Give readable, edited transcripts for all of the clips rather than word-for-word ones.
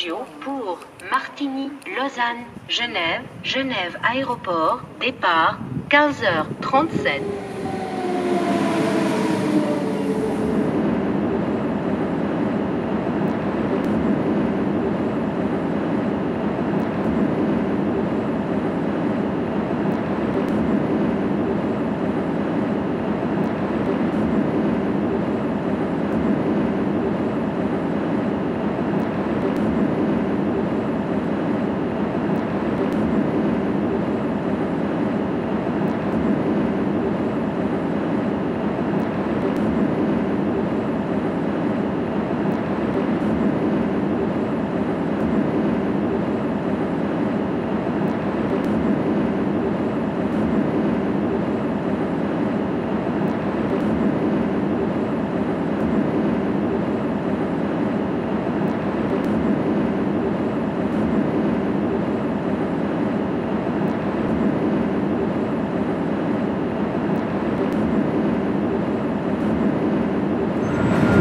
Sergio pour Martigny, Lausanne, Genève, Genève Aéroport, départ 15h37.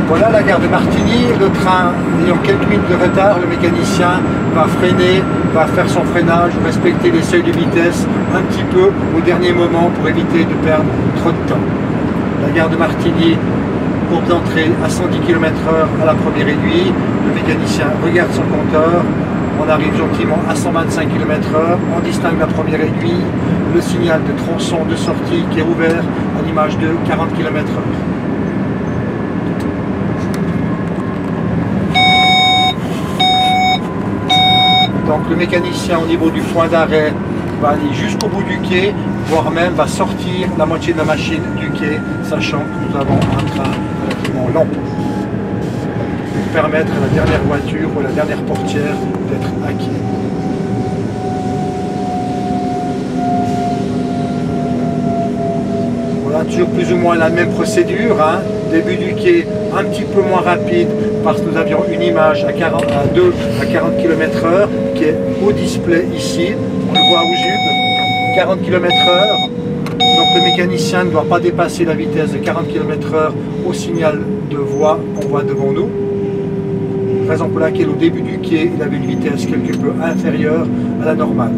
Voilà la gare de Martigny, le train ayant quelques minutes de retard, le mécanicien va freiner, va faire son freinage, respecter les seuils de vitesse un petit peu au dernier moment pour éviter de perdre trop de temps. La gare de Martigny, courbe d'entrée à 110 km/h à la première aiguille, le mécanicien regarde son compteur, on arrive gentiment à 125 km/h, on distingue la première aiguille, le signal de tronçon de sortie qui est ouvert à l'image de 40 km/h. Donc le mécanicien au niveau du point d'arrêt va aller jusqu'au bout du quai, voire même va sortir la moitié de la machine du quai, sachant que nous avons un train relativement long. Pour permettre à la dernière voiture ou à la dernière portière d'être à quai. Voilà, toujours plus ou moins la même procédure, hein. Début du quai un petit peu moins rapide parce que nous avions une image à 40 km/h qui est au display ici, on le voit au jube, 40 km/h, donc le mécanicien ne doit pas dépasser la vitesse de 40 km/h au signal de voie qu'on voit devant nous, raison pour laquelle au début du quai il avait une vitesse quelque peu inférieure à la normale.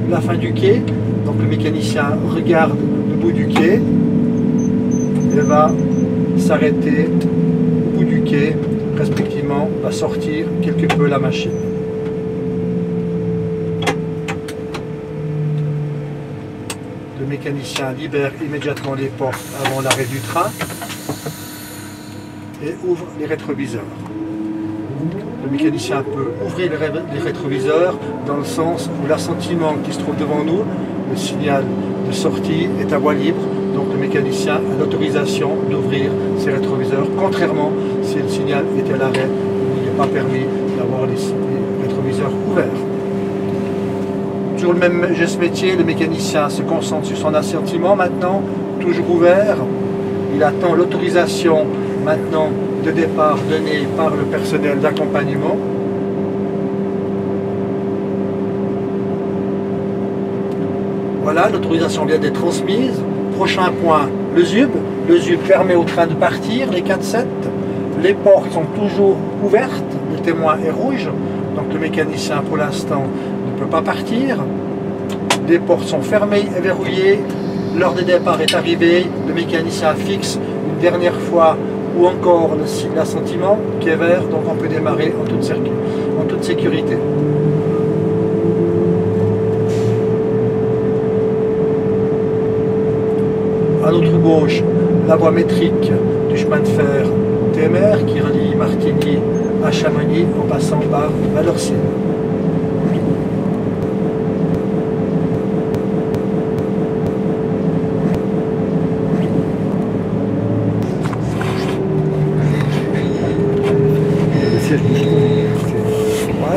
La fin du quai, donc le mécanicien regarde le bout du quai et va s'arrêter au bout du quai, respectivement va sortir quelque peu la machine. Le mécanicien libère immédiatement les portes avant l'arrêt du train et ouvre les rétroviseurs. Le mécanicien peut ouvrir les rétroviseurs dans le sens où l'assentiment qui se trouve devant nous, le signal de sortie, est à voie libre. Donc le mécanicien a l'autorisation d'ouvrir ses rétroviseurs, contrairement si le signal était à l'arrêt, il n'est pas permis d'avoir les rétroviseurs ouverts. Toujours le même geste métier, le mécanicien se concentre sur son assentiment maintenant, toujours ouvert. Il attend l'autorisation maintenant de départ donnée par le personnel d'accompagnement. Voilà, l'autorisation vient d'être transmise. Prochain point, le ZUB. Le ZUB permet au train de partir, les 4-7. Les portes sont toujours ouvertes, le témoin est rouge, donc le mécanicien pour l'instant ne peut pas partir. Les portes sont fermées et verrouillées. L'heure de départ est arrivée, le mécanicien fixe une dernière fois ou encore l'assentiment qui est vert, donc on peut démarrer en toute sécurité. À notre gauche, la voie métrique du chemin de fer TMR qui relie Martigny à Chamonix en passant par Vallorcine.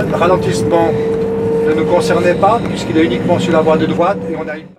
Le ralentissement ne nous concernait pas puisqu'il est uniquement sur la voie de droite et on a